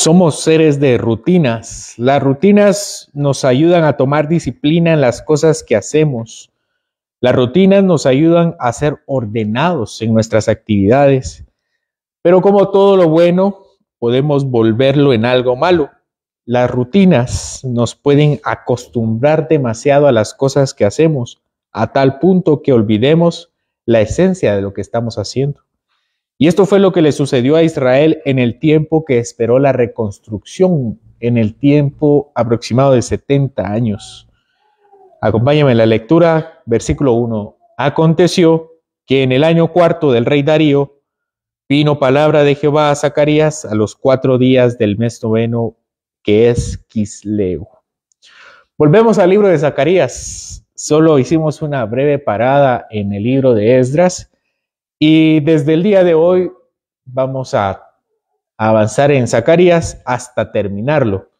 Somos seres de rutinas. Las rutinas nos ayudan a tomar disciplina en las cosas que hacemos. Las rutinas nos ayudan a ser ordenados en nuestras actividades. Pero como todo lo bueno, podemos volverlo en algo malo. Las rutinas nos pueden acostumbrar demasiado a las cosas que hacemos, a tal punto que olvidemos la esencia de lo que estamos haciendo. Y esto fue lo que le sucedió a Israel en el tiempo que esperó la reconstrucción, en el tiempo aproximado de 70 años. Acompáñame en la lectura, versículo 1. Aconteció que en el año cuarto del rey Darío vino palabra de Jehová a Zacarías a los 4 días del mes noveno, que es Quisleu. Volvemos al libro de Zacarías. Solo hicimos una breve parada en el libro de Esdras. Y desde el día de hoy vamos a avanzar en Zacarías hasta terminarlo,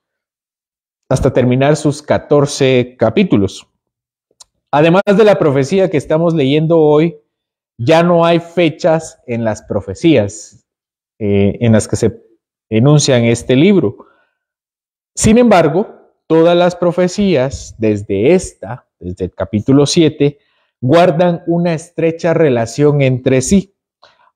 hasta terminar sus 14 capítulos. Además de la profecía que estamos leyendo hoy, ya no hay fechas en las profecías en las que se enuncian este libro. Sin embargo, todas las profecías desde el capítulo 7, guardan una estrecha relación entre sí,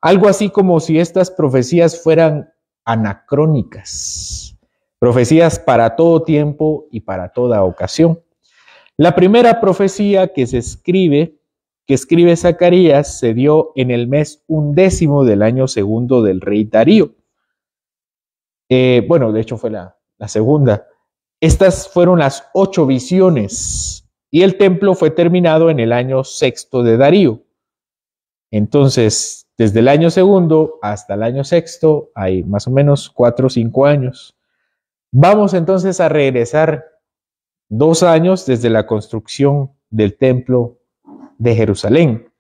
algo así como si estas profecías fueran anacrónicas, profecías para todo tiempo y para toda ocasión. La primera profecía que escribe Zacarías se dio en el mes 11 del año segundo del rey Darío. De hecho fue la segunda. Estas fueron las 8 visiones. Y el templo fue terminado en el año sexto de Darío. Entonces, desde el año segundo hasta el año sexto hay más o menos 4 o 5 años. Vamos entonces a regresar 2 años desde la construcción del templo de Jerusalén.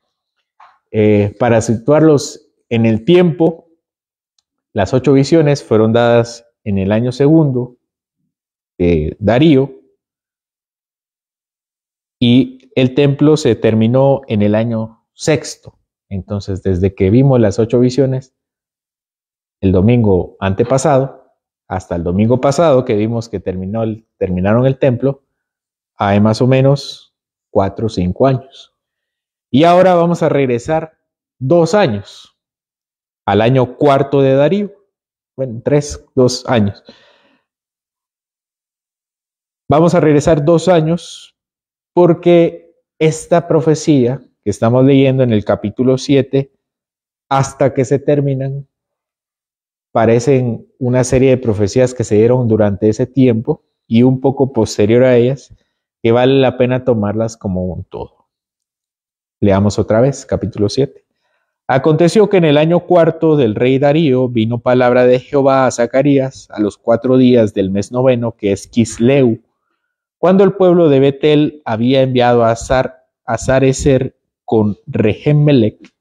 Para situarlos en el tiempo, las 8 visiones fueron dadas en el año segundo de Darío. Y el templo se terminó en el año sexto. Entonces, desde que vimos las 8 visiones, el domingo antepasado, hasta el domingo pasado que vimos que terminaron el templo, hay más o menos 4 o 5 años. Y ahora vamos a regresar 2 años, al año cuarto de Darío. 2 años. Vamos a regresar 2 años. Porque esta profecía que estamos leyendo en el capítulo 7, hasta que se terminan, parecen una serie de profecías que se dieron durante ese tiempo y un poco posterior a ellas, que vale la pena tomarlas como un todo. Leamos otra vez, capítulo 7. Aconteció que en el año cuarto del rey Darío vino palabra de Jehová a Zacarías a los 4 días del mes noveno, que es Quisleu, cuando el pueblo de Betel había enviado a Sarecer con Regemmelech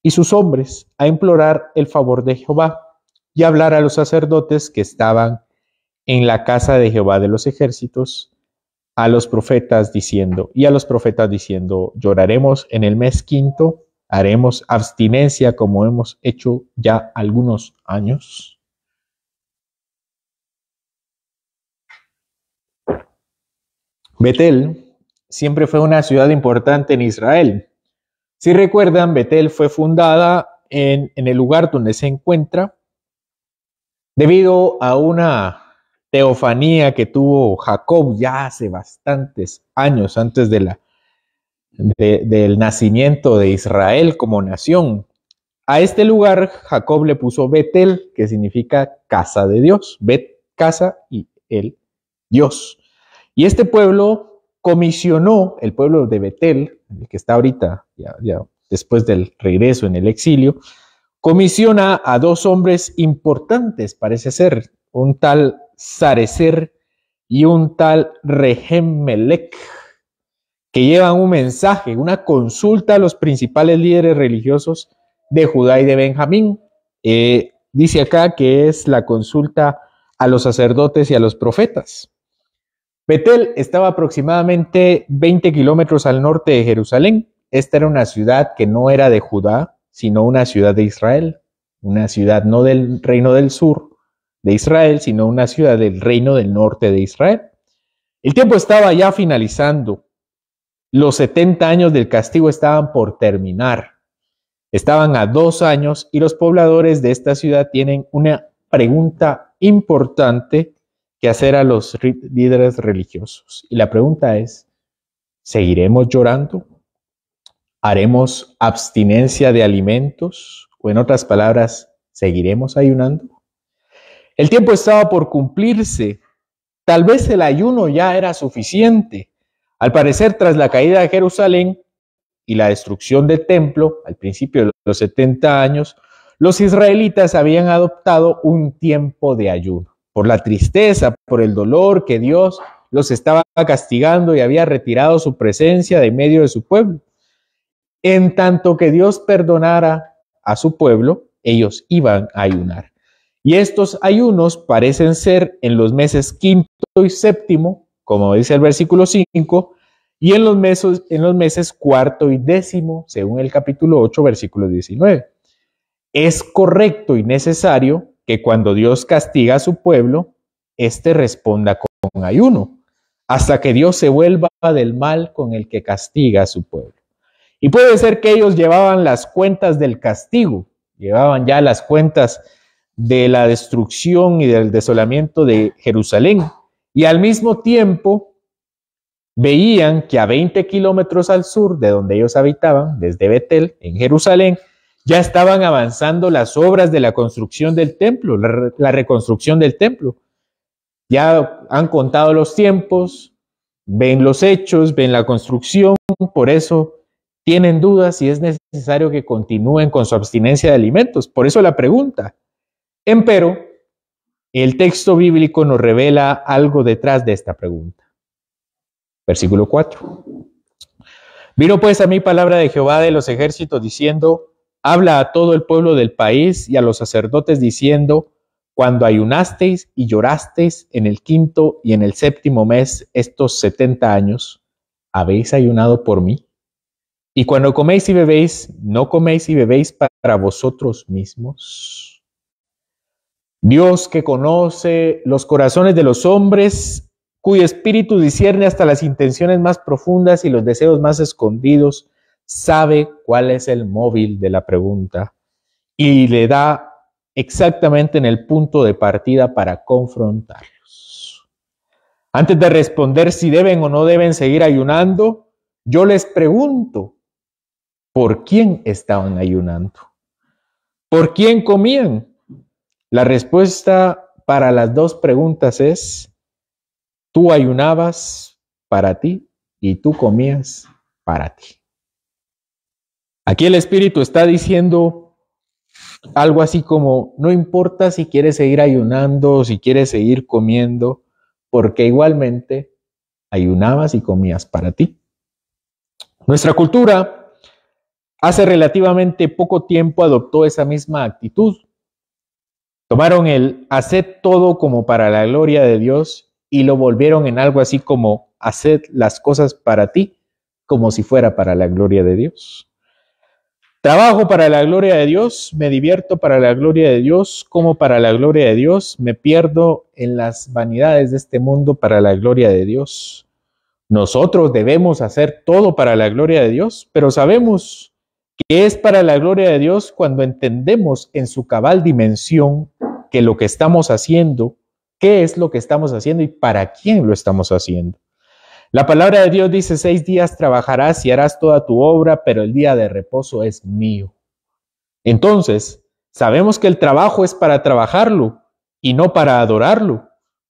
y sus hombres a implorar el favor de Jehová y hablar a los sacerdotes que estaban en la casa de Jehová de los ejércitos, a los profetas diciendo, lloraremos en el mes quinto, haremos abstinencia como hemos hecho ya algunos años. Betel siempre fue una ciudad importante en Israel. Si recuerdan, Betel fue fundada en el lugar donde se encuentra debido a una teofanía que tuvo Jacob ya hace bastantes años antes del nacimiento de Israel como nación. A este lugar Jacob le puso Betel, que significa casa de Dios. Bet, casa, y el Dios. Y este pueblo comisionó, el pueblo de Betel, el que está ahorita, ya después del regreso en el exilio, comisiona a 2 hombres importantes, parece ser, un tal Sarecer y un tal Regemmelech, que llevan un mensaje, una consulta a los principales líderes religiosos de Judá y de Benjamín. Dice acá que es la consulta a los sacerdotes y a los profetas. Betel estaba aproximadamente 20 kilómetros al norte de Jerusalén. Esta era una ciudad que no era de Judá, sino una ciudad de Israel, una ciudad no del reino del sur, de Israel, sino una ciudad del reino del norte de Israel. El tiempo estaba ya finalizando. Los 70 años del castigo estaban por terminar. Estaban a 2 años y los pobladores de esta ciudad tienen una pregunta importante que hacer a los líderes religiosos. Y la pregunta es, ¿seguiremos llorando? ¿Haremos abstinencia de alimentos? O en otras palabras, ¿seguiremos ayunando? El tiempo estaba por cumplirse. Tal vez el ayuno ya era suficiente. Al parecer, tras la caída de Jerusalén y la destrucción del templo, al principio de los 70 años, los israelitas habían adoptado un tiempo de ayuno. Por la tristeza, por el dolor que Dios los estaba castigando y había retirado su presencia de medio de su pueblo. En tanto que Dios perdonara a su pueblo, ellos iban a ayunar. Y estos ayunos parecen ser en los meses quinto y séptimo, como dice el versículo 5, y en los meses cuarto y décimo, según el capítulo 8, versículo 19. Es correcto y necesario que cuando Dios castiga a su pueblo, éste responda con ayuno, hasta que Dios se vuelva del mal con el que castiga a su pueblo. Y puede ser que ellos llevaban las cuentas del castigo, llevaban ya las cuentas de la destrucción y del desolamiento de Jerusalén, y al mismo tiempo veían que a 20 kilómetros al sur de donde ellos habitaban, desde Betel, en Jerusalén, ya estaban avanzando las obras de la construcción del templo, la reconstrucción del templo. Ya han contado los tiempos, ven los hechos, ven la construcción, por eso tienen dudas si es necesario que continúen con su abstinencia de alimentos. Por eso la pregunta. Empero, el texto bíblico nos revela algo detrás de esta pregunta. Versículo 4. Vino pues a mí palabra de Jehová de los ejércitos diciendo, habla a todo el pueblo del país y a los sacerdotes diciendo, cuando ayunasteis y llorasteis en el quinto y en el séptimo mes estos 70 años, ¿habéis ayunado por mí? Y cuando coméis y bebéis, ¿no coméis y bebéis para vosotros mismos? Dios, que conoce los corazones de los hombres, cuyo espíritu discierne hasta las intenciones más profundas y los deseos más escondidos, sabe cuál es el móvil de la pregunta y le da exactamente en el punto de partida para confrontarlos. Antes de responder si deben o no deben seguir ayunando, yo les pregunto, ¿por quién estaban ayunando? ¿Por quién comían? La respuesta para las dos preguntas es, tú ayunabas para ti y tú comías para ti. Aquí el Espíritu está diciendo algo así como, no importa si quieres seguir ayunando o si quieres seguir comiendo, porque igualmente ayunabas y comías para ti. Nuestra cultura hace relativamente poco tiempo adoptó esa misma actitud. Tomaron el haced todo como para la gloria de Dios y lo volvieron en algo así como haced las cosas para ti como si fuera para la gloria de Dios. Trabajo para la gloria de Dios, me divierto para la gloria de Dios, como para la gloria de Dios, me pierdo en las vanidades de este mundo para la gloria de Dios. Nosotros debemos hacer todo para la gloria de Dios, pero sabemos que es para la gloria de Dios cuando entendemos en su cabal dimensión que lo que estamos haciendo, qué es lo que estamos haciendo y para quién lo estamos haciendo. La palabra de Dios dice, 6 días trabajarás y harás toda tu obra, pero el día de reposo es mío. Entonces, sabemos que el trabajo es para trabajarlo y no para adorarlo,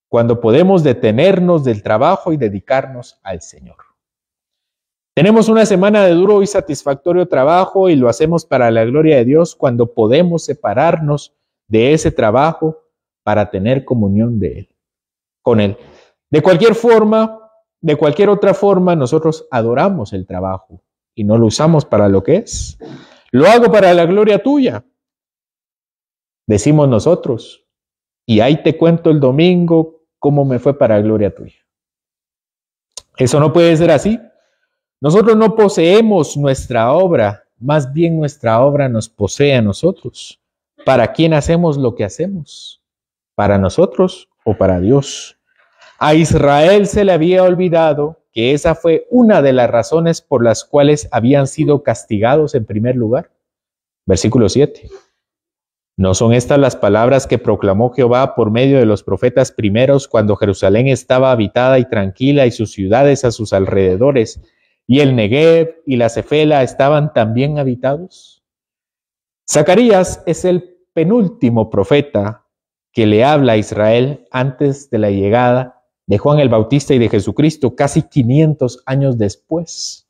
cuando podemos detenernos del trabajo y dedicarnos al Señor. Tenemos una semana de duro y satisfactorio trabajo y lo hacemos para la gloria de Dios cuando podemos separarnos de ese trabajo para tener comunión con Él. De cualquier forma, de cualquier otra forma, nosotros adoramos el trabajo y no lo usamos para lo que es. Lo hago para la gloria tuya, decimos nosotros. Y ahí te cuento el domingo cómo me fue para la gloria tuya. Eso no puede ser así. Nosotros no poseemos nuestra obra, más bien nuestra obra nos posee a nosotros. ¿Para quién hacemos lo que hacemos? ¿Para nosotros o para Dios? A Israel se le había olvidado que esa fue una de las razones por las cuales habían sido castigados en primer lugar. Versículo 7. ¿No son estas las palabras que proclamó Jehová por medio de los profetas primeros cuando Jerusalén estaba habitada y tranquila y sus ciudades a sus alrededores y el Negev y la Cefela estaban también habitados? Zacarías es el penúltimo profeta que le habla a Israel antes de la llegada de Juan el Bautista y de Jesucristo, casi 500 años después.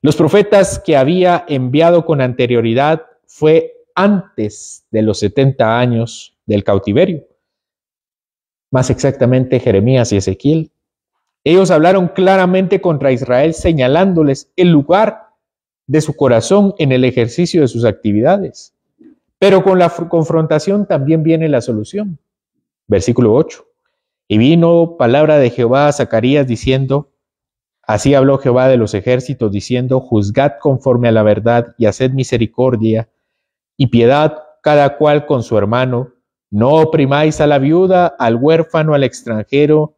Los profetas que había enviado con anterioridad fue antes de los 70 años del cautiverio, más exactamente Jeremías y Ezequiel. Ellos hablaron claramente contra Israel, señalándoles el lugar de su corazón en el ejercicio de sus actividades. Pero con la confrontación también viene la solución. Versículo 8. Y vino palabra de Jehová a Zacarías diciendo, así habló Jehová de los ejércitos diciendo, juzgad conforme a la verdad y haced misericordia y piedad cada cual con su hermano. No oprimáis a la viuda, al huérfano, al extranjero,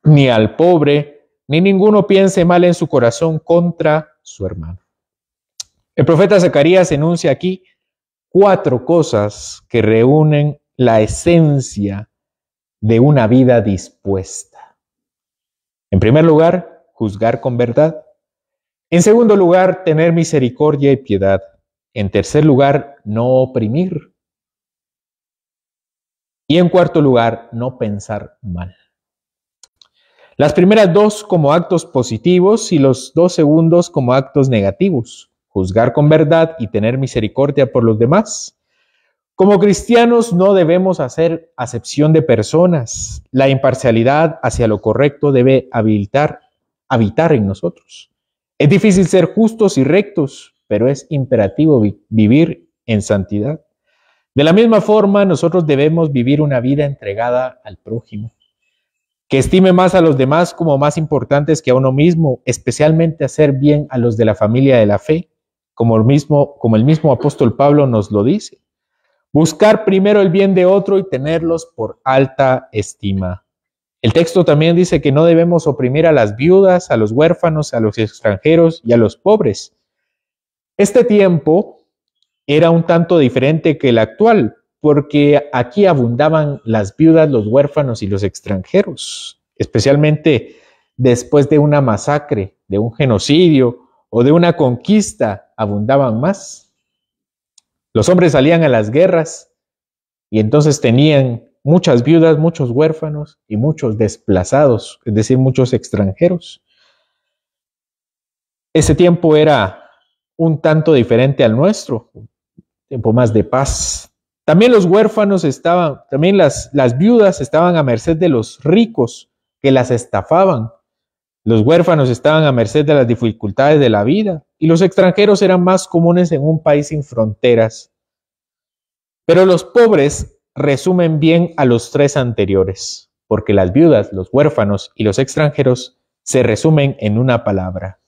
ni al pobre, ni ninguno piense mal en su corazón contra su hermano. El profeta Zacarías enuncia aquí 4 cosas que reúnen la esencia de una vida dispuesta. En primer lugar, juzgar con verdad. En segundo lugar, tener misericordia y piedad. En tercer lugar, no oprimir. Y en cuarto lugar, no pensar mal. Las primeras 2 como actos positivos y los 2 segundos como actos negativos. Juzgar con verdad y tener misericordia por los demás. Como cristianos no debemos hacer acepción de personas. La imparcialidad hacia lo correcto debe habitar en nosotros. Es difícil ser justos y rectos, pero es imperativo vivir en santidad. De la misma forma, nosotros debemos vivir una vida entregada al prójimo, que estime más a los demás como más importantes que a uno mismo, especialmente hacer bien a los de la familia de la fe, como el mismo apóstol Pablo nos lo dice. Buscar primero el bien de otro y tenerlos por alta estima. El texto también dice que no debemos oprimir a las viudas, a los huérfanos, a los extranjeros y a los pobres. Este tiempo era un tanto diferente que el actual, porque aquí abundaban las viudas, los huérfanos y los extranjeros, especialmente después de una masacre, de un genocidio o de una conquista, abundaban más. Los hombres salían a las guerras y entonces tenían muchas viudas, muchos huérfanos y muchos desplazados, es decir, muchos extranjeros. Ese tiempo era un tanto diferente al nuestro, un tiempo más de paz. También los huérfanos también las viudas estaban a merced de los ricos que las estafaban. Los huérfanos estaban a merced de las dificultades de la vida y los extranjeros eran más comunes en un país sin fronteras. Pero los pobres resumen bien a los 3 anteriores, porque las viudas, los huérfanos y los extranjeros se resumen en una palabra: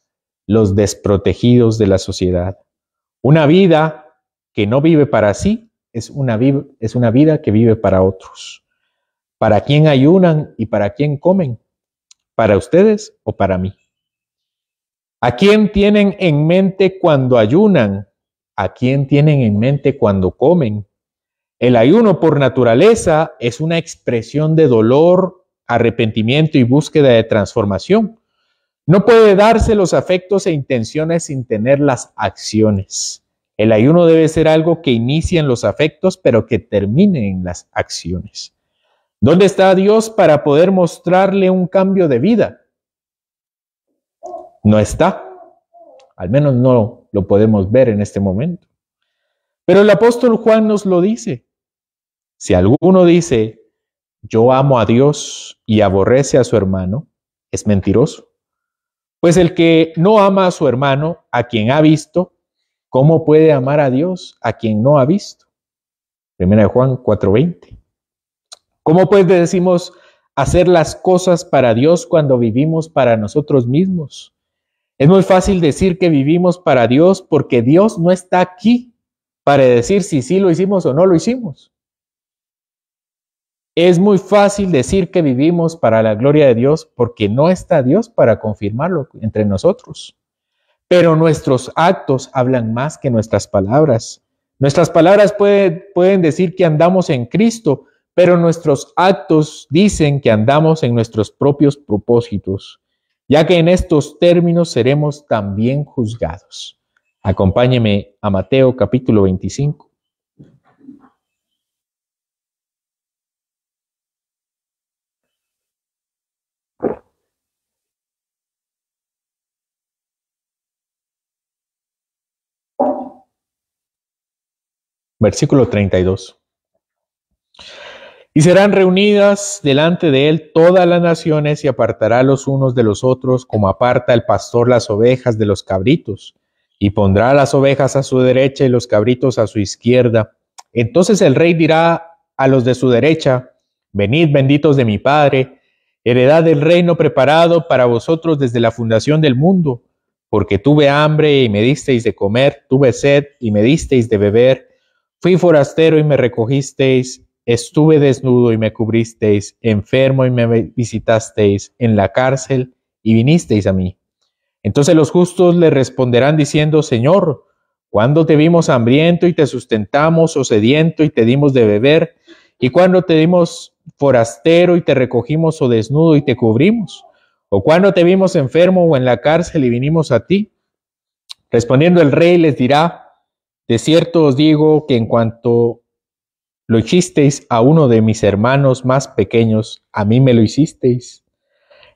los desprotegidos de la sociedad. Una vida que no vive para sí es una vida que vive para otros. ¿Para quién ayunan y para quién comen? ¿Para ustedes o para mí? ¿A quién tienen en mente cuando ayunan? ¿A quién tienen en mente cuando comen? El ayuno por naturaleza es una expresión de dolor, arrepentimiento y búsqueda de transformación. No puede darse los afectos e intenciones sin tener las acciones. El ayuno debe ser algo que inicie en los afectos, pero que termine en las acciones. ¿Dónde está Dios para poder mostrarle un cambio de vida? No está. Al menos no lo podemos ver en este momento. Pero el apóstol Juan nos lo dice. Si alguno dice, yo amo a Dios y aborrece a su hermano, es mentiroso. Pues el que no ama a su hermano, a quien ha visto, ¿cómo puede amar a Dios a quien no ha visto? 1 Juan 4:20. ¿Cómo pues decimos hacer las cosas para Dios cuando vivimos para nosotros mismos? Es muy fácil decir que vivimos para Dios porque Dios no está aquí para decir si sí lo hicimos o no lo hicimos. Es muy fácil decir que vivimos para la gloria de Dios porque no está Dios para confirmarlo entre nosotros. Pero nuestros actos hablan más que nuestras palabras. Nuestras palabras pueden decir que andamos en Cristo, pero nuestros actos dicen que andamos en nuestros propios propósitos, ya que en estos términos seremos también juzgados. Acompáñeme a Mateo capítulo 25. Versículo 32. Y serán reunidas delante de él todas las naciones y apartará los unos de los otros como aparta el pastor las ovejas de los cabritos. Y pondrá las ovejas a su derecha y los cabritos a su izquierda. Entonces el rey dirá a los de su derecha: venid benditos de mi Padre, heredad del reino preparado para vosotros desde la fundación del mundo. Porque tuve hambre y me disteis de comer, tuve sed y me disteis de beber. Fui forastero y me recogisteis, estuve desnudo y me cubristeis, enfermo y me visitasteis, en la cárcel y vinisteis a mí. Entonces los justos le responderán diciendo: Señor, ¿cuándo te vimos hambriento y te sustentamos, o sediento y te dimos de beber? ¿Y cuándo te dimos forastero y te recogimos, o desnudo y te cubrimos? ¿O cuándo te vimos enfermo o en la cárcel y vinimos a ti? Respondiendo el rey les dirá: de cierto os digo que en cuanto lo hicisteis a uno de mis hermanos más pequeños, a mí me lo hicisteis.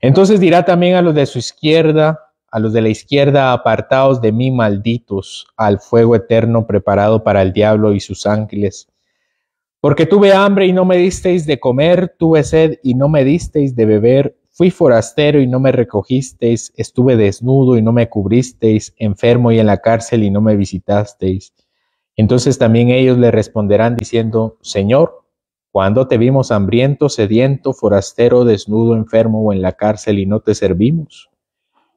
Entonces dirá también a los de su izquierda, a los de la izquierda: apartaos de mí, malditos, al fuego eterno preparado para el diablo y sus ángeles. Porque tuve hambre y no me disteis de comer, tuve sed y no me disteis de beber, fui forastero y no me recogisteis, estuve desnudo y no me cubristeis, enfermo y en la cárcel y no me visitasteis. Entonces también ellos le responderán diciendo: Señor, ¿cuándo te vimos hambriento, sediento, forastero, desnudo, enfermo o en la cárcel y no te servimos?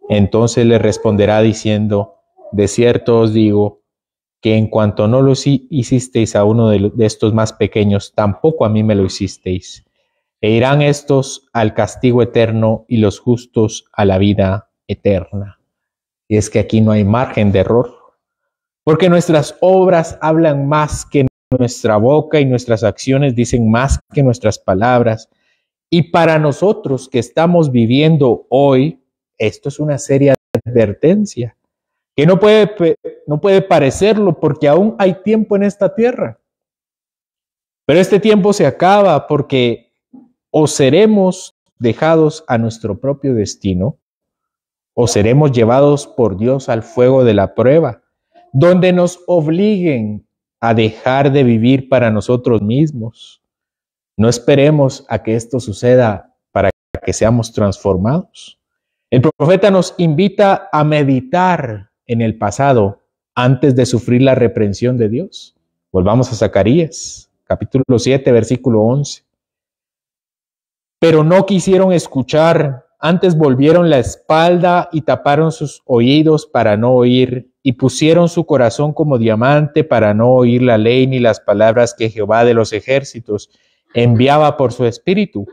Entonces le responderá diciendo: de cierto os digo que en cuanto no lo hicisteis a uno de estos más pequeños, tampoco a mí me lo hicisteis. E irán estos al castigo eterno y los justos a la vida eterna. Y es que aquí no hay margen de error, porque nuestras obras hablan más que nuestra boca y nuestras acciones dicen más que nuestras palabras. Y para nosotros que estamos viviendo hoy, esto es una seria advertencia, que no puede parecerlo porque aún hay tiempo en esta tierra. Pero este tiempo se acaba porque o seremos dejados a nuestro propio destino, o seremos llevados por Dios al fuego de la prueba, donde nos obliguen a dejar de vivir para nosotros mismos. No esperemos a que esto suceda para que seamos transformados. El profeta nos invita a meditar en el pasado antes de sufrir la reprensión de Dios. Volvamos a Zacarías, capítulo 7, versículo 11. Pero no quisieron escuchar, antes volvieron la espalda y taparon sus oídos para no oír, y pusieron su corazón como diamante para no oír la ley ni las palabras que Jehová de los ejércitos enviaba por su espíritu,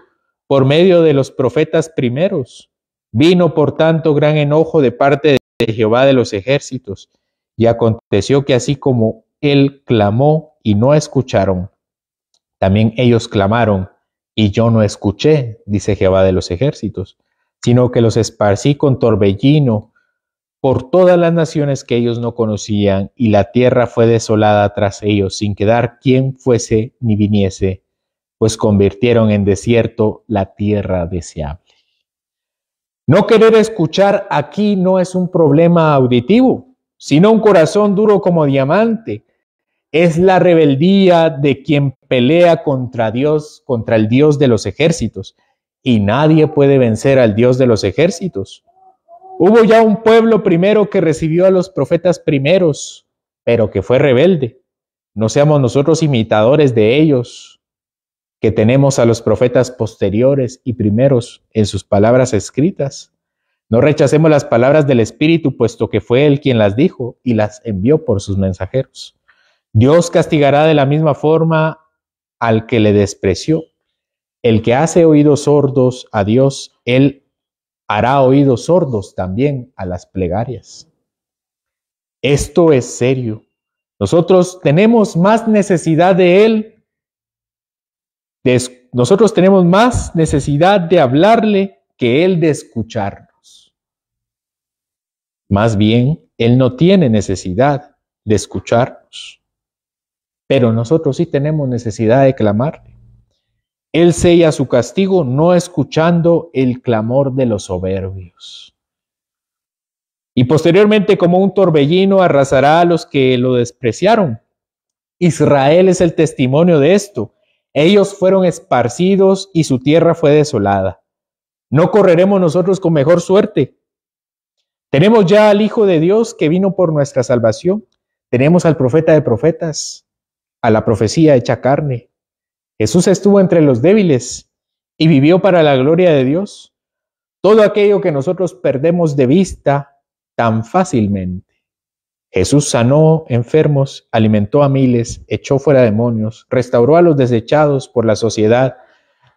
por medio de los profetas primeros. Vino por tanto gran enojo de parte de Jehová de los ejércitos, y aconteció que así como él clamó y no escucharon, también ellos clamaron y yo no escuché, dice Jehová de los ejércitos, sino que los esparcí con torbellino por todas las naciones que ellos no conocían, y la tierra fue desolada tras ellos, sin quedar quien fuese ni viniese, pues convirtieron en desierto la tierra deseable. No querer escuchar aquí no es un problema auditivo, sino un corazón duro como diamante. Es la rebeldía de quien pelea contra Dios, contra el Dios de los ejércitos, y nadie puede vencer al Dios de los ejércitos. Hubo ya un pueblo primero que recibió a los profetas primeros, pero que fue rebelde. No seamos nosotros imitadores de ellos, que tenemos a los profetas posteriores y primeros en sus palabras escritas. No rechacemos las palabras del Espíritu, puesto que fue Él quien las dijo y las envió por sus mensajeros. Dios castigará de la misma forma al que le despreció. El que hace oídos sordos a Dios, Él hará oídos sordos también a las plegarias. Esto es serio. Nosotros tenemos más necesidad de Él. Nosotros tenemos más necesidad de hablarle que Él de escucharnos. Más bien, Él no tiene necesidad de escucharnos. Pero nosotros sí tenemos necesidad de clamarle. Él sella su castigo no escuchando el clamor de los soberbios. Y posteriormente, como un torbellino, arrasará a los que lo despreciaron. Israel es el testimonio de esto. Ellos fueron esparcidos y su tierra fue desolada. ¿No correremos nosotros con mejor suerte? Tenemos ya al Hijo de Dios que vino por nuestra salvación. Tenemos al profeta de profetas, a la profecía hecha carne. Jesús estuvo entre los débiles y vivió para la gloria de Dios. Todo aquello que nosotros perdemos de vista tan fácilmente. Jesús sanó enfermos, alimentó a miles, echó fuera demonios, restauró a los desechados por la sociedad,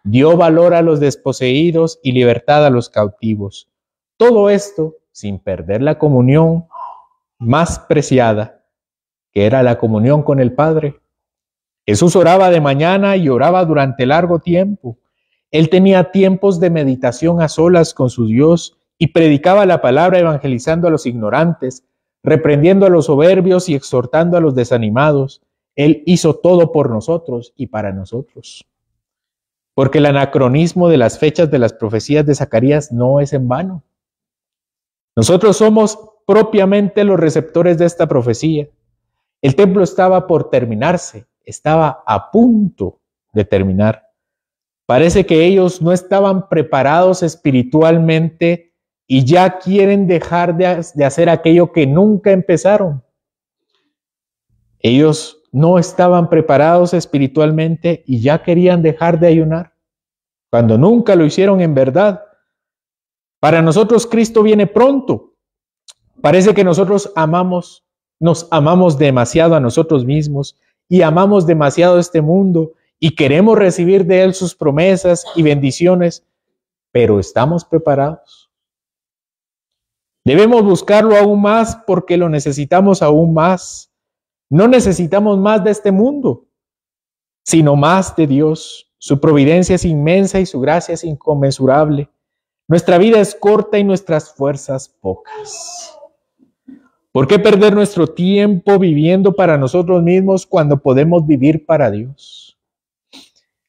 dio valor a los desposeídos y libertad a los cautivos. Todo esto sin perder la comunión más preciada, que era la comunión con el Padre. Jesús oraba de mañana y oraba durante largo tiempo. Él tenía tiempos de meditación a solas con su Dios y predicaba la palabra evangelizando a los ignorantes, reprendiendo a los soberbios y exhortando a los desanimados. Él hizo todo por nosotros y para nosotros. Porque el anacronismo de las fechas de las profecías de Zacarías no es en vano. Nosotros somos propiamente los receptores de esta profecía. El templo estaba por terminarse, estaba a punto de terminar. Parece que ellos no estaban preparados espiritualmente y ya quieren dejar de hacer aquello que nunca empezaron. Ellos no estaban preparados espiritualmente y ya querían dejar de ayunar, cuando nunca lo hicieron en verdad. Para nosotros Cristo viene pronto. Parece que nosotros nos amamos demasiado a nosotros mismos y amamos demasiado este mundo y queremos recibir de Él sus promesas y bendiciones, pero ¿estamos preparados? Debemos buscarlo aún más porque lo necesitamos aún más. No necesitamos más de este mundo, sino más de Dios. Su providencia es inmensa y su gracia es inconmensurable. Nuestra vida es corta y nuestras fuerzas pocas. ¿Por qué perder nuestro tiempo viviendo para nosotros mismos cuando podemos vivir para Dios?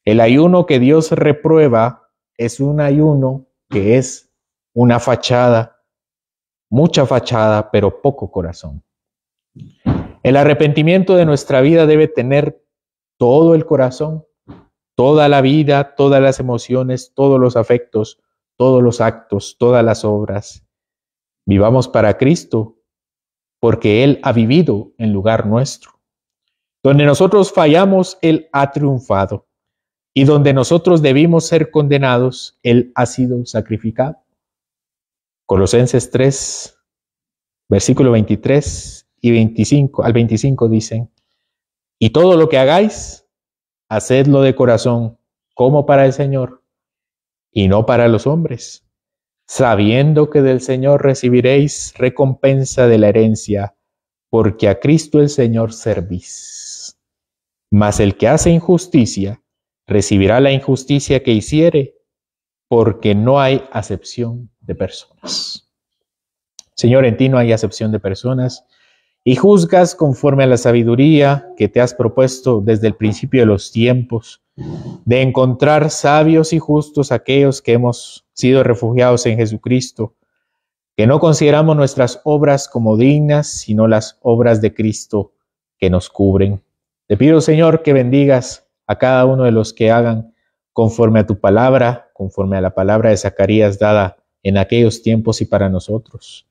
El ayuno que Dios reprueba es un ayuno que es una fachada, mucha fachada, pero poco corazón. El arrepentimiento de nuestra vida debe tener todo el corazón, toda la vida, todas las emociones, todos los afectos, todos los actos, todas las obras. Vivamos para Cristo, porque Él ha vivido en lugar nuestro. Donde nosotros fallamos, Él ha triunfado. Y donde nosotros debimos ser condenados, Él ha sido sacrificado. Colosenses 3, versículo 23 y 25 al 25 dicen: y todo lo que hagáis, hacedlo de corazón, como para el Señor, y no para los hombres, sabiendo que del Señor recibiréis recompensa de la herencia, porque a Cristo el Señor servís. Mas el que hace injusticia, recibirá la injusticia que hiciere, porque no hay acepción de personas. Señor, en ti no hay acepción de personas, y juzgas conforme a la sabiduría que te has propuesto desde el principio de los tiempos, de encontrar sabios y justos aquellos que hemos sido refugiados en Jesucristo, que no consideramos nuestras obras como dignas, sino las obras de Cristo que nos cubren. Te pido, Señor, que bendigas a cada uno de los que hagan conforme a tu palabra, conforme a la palabra de Zacarías dada en aquellos tiempos y para nosotros,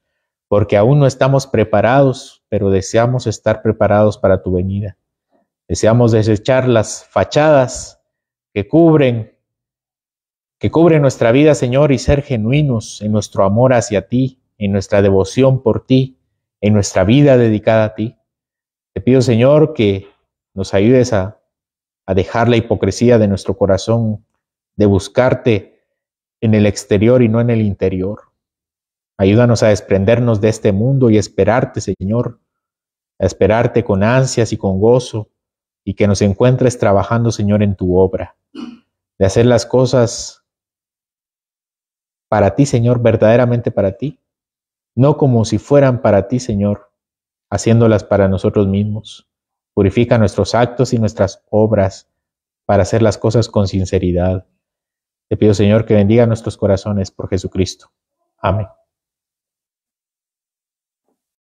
porque aún no estamos preparados, pero deseamos estar preparados para tu venida. Deseamos desechar las fachadas que cubren nuestra vida, Señor, y ser genuinos en nuestro amor hacia ti, en nuestra devoción por ti, en nuestra vida dedicada a ti. Te pido, Señor, que nos ayudes a dejar la hipocresía de nuestro corazón de buscarte en el exterior y no en el interior. Ayúdanos a desprendernos de este mundo y esperarte, Señor, a esperarte con ansias y con gozo, y que nos encuentres trabajando, Señor, en tu obra, de hacer las cosas para ti, Señor, verdaderamente para ti, no como si fueran para ti, Señor, haciéndolas para nosotros mismos. Purifica nuestros actos y nuestras obras para hacer las cosas con sinceridad. Te pido, Señor, que bendiga nuestros corazones por Jesucristo. Amén.